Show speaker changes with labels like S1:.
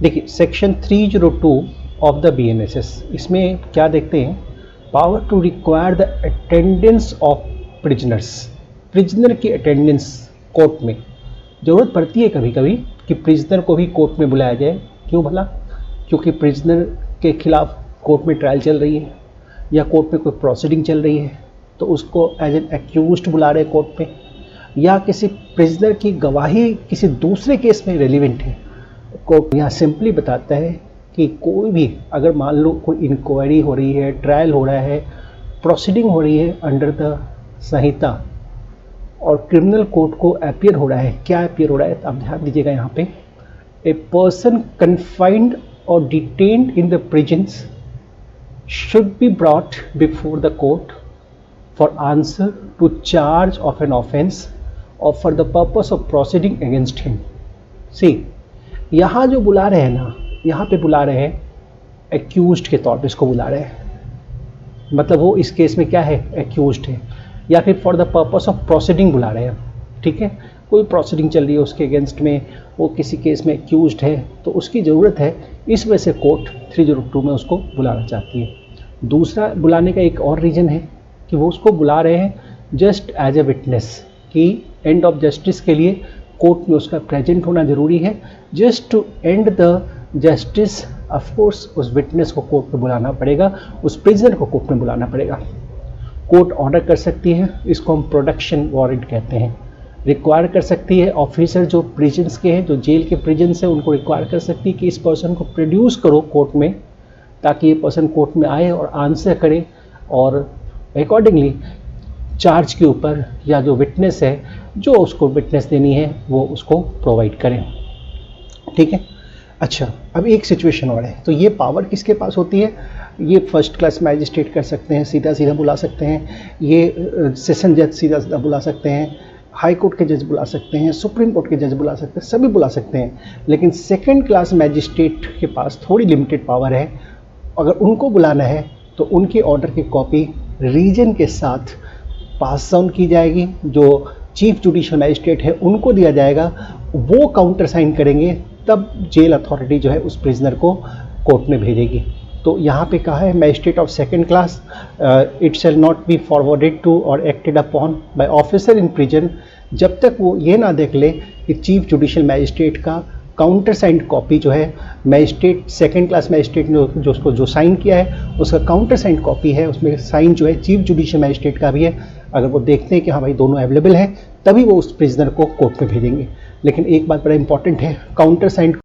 S1: देखिए section 302 of the BNSS, इसमें क्या देखते हैं, power to require the attendance of prisoners. Prisoner की अटेंडेंस कोर्ट में ज़रूरत पड़ती है कभी कभी कि प्रिजनर को भी कोर्ट में बुलाया जाए। क्यों भला? क्योंकि प्रिजनर के खिलाफ कोर्ट में ट्रायल चल रही है या कोर्ट में कोई प्रोसीडिंग चल रही है, तो उसको एज एन एक्यूज्ड बुला रहे कोर्ट में, या किसी प्रिजनर की गवाही किसी दूसरे केस में रेलिवेंट है। कोर्ट यहाँ सिंपली बताता है कि कोई भी, अगर मान लो कोई इंक्वायरी हो रही है, ट्रायल हो रहा है, प्रोसीडिंग हो रही है अंडर द संहिता और क्रिमिनल कोर्ट को अपीयर हो रहा है, क्या अपीयर हो रहा है आप ध्यान दीजिएगा यहाँ पे, ए पर्सन कन्फाइंड और detained in the prisons should be brought before the court for answer to charge of an offence और for the purpose of proceeding against him. See, यहाँ जो बुला रहे हैं ना, यहाँ पे बुला रहे हैं एक्यूज्ड के तौर पे इसको बुला रहे हैं, मतलब वो इस केस में क्या है, एक्यूज्ड है, या फिर for the purpose of proceeding बुला रहे हैं। ठीक है, कोई प्रोसीडिंग चल रही है उसके अगेंस्ट में, वो किसी केस में एक्यूज्ड है, तो उसकी ज़रूरत है, इस वजह से कोर्ट 302 में उसको बुलाना चाहती है। दूसरा बुलाने का एक और रीज़न है कि वो उसको बुला रहे हैं जस्ट एज ए विटनेस, कि एंड ऑफ जस्टिस के लिए कोर्ट में उसका प्रेजेंट होना ज़रूरी है, just to end the justice. Of course उस विटनेस को कोर्ट में बुलाना पड़ेगा, उस प्रिजनर को कोर्ट में बुलाना पड़ेगा। कोर्ट ऑर्डर कर सकती है, इसको हम प्रोडक्शन वारंट कहते हैं, रिक्वायर कर सकती है। ऑफिसर जो प्रिजन्स के हैं, जो जेल के प्रिजन्स हैं, उनको रिक्वायर कर सकती है कि इस पर्सन को प्रोड्यूस करो कोर्ट में, ताकि ये पर्सन कोर्ट में आए और आंसर करे और अकॉर्डिंगली चार्ज के ऊपर या जो विटनेस है, जो उसको विटनेस देनी है, वो उसको प्रोवाइड करें। ठीक है, अच्छा, अब एक सिचुएशन और है, तो ये पावर किसके पास होती है? ये फर्स्ट क्लास मैजिस्ट्रेट कर सकते हैं, सीधा सीधा बुला सकते हैं, ये सेशन जज सीधा सीधा बुला सकते हैं, हाई कोर्ट के जज बुला सकते हैं, सुप्रीम कोर्ट के जज बुला सकते हैं, सभी बुला सकते हैं। लेकिन सेकंड क्लास मैजिस्ट्रेट के पास थोड़ी लिमिटेड पावर है। अगर उनको बुलाना है तो उनके ऑर्डर की कॉपी रीजन के साथ पास ऑन की जाएगी, जो चीफ जुडिशियल मैजिस्ट्रेट है उनको दिया जाएगा, वो काउंटर साइन करेंगे, तब जेल अथॉरिटी जो है उस प्रिजनर को कोर्ट में भेजेगी। तो यहाँ पे कहा है magistrate of second class it shall not be forwarded to और acted upon by officer in prison, जब तक वो ये ना देख ले कि चीफ जुडिशियल मैजिस्ट्रेट का काउंटर साइंड कॉपी जो है, मैजिस्ट्रेट सेकंड क्लास मैजिस्ट्रेट ने जो उसको जो साइन किया है उसका काउंटर साइंड कॉपी है, उसमें साइन जो है चीफ जुडिशियल मैजिस्ट्रेट का भी है। अगर वो देखते हैं कि हाँ भाई दोनों अवेलेबल हैं, तभी वो उस प्रिजनर को कोर्ट में भेजेंगे। लेकिन एक बात बड़ा इंपॉर्टेंट है, काउंटर साइंड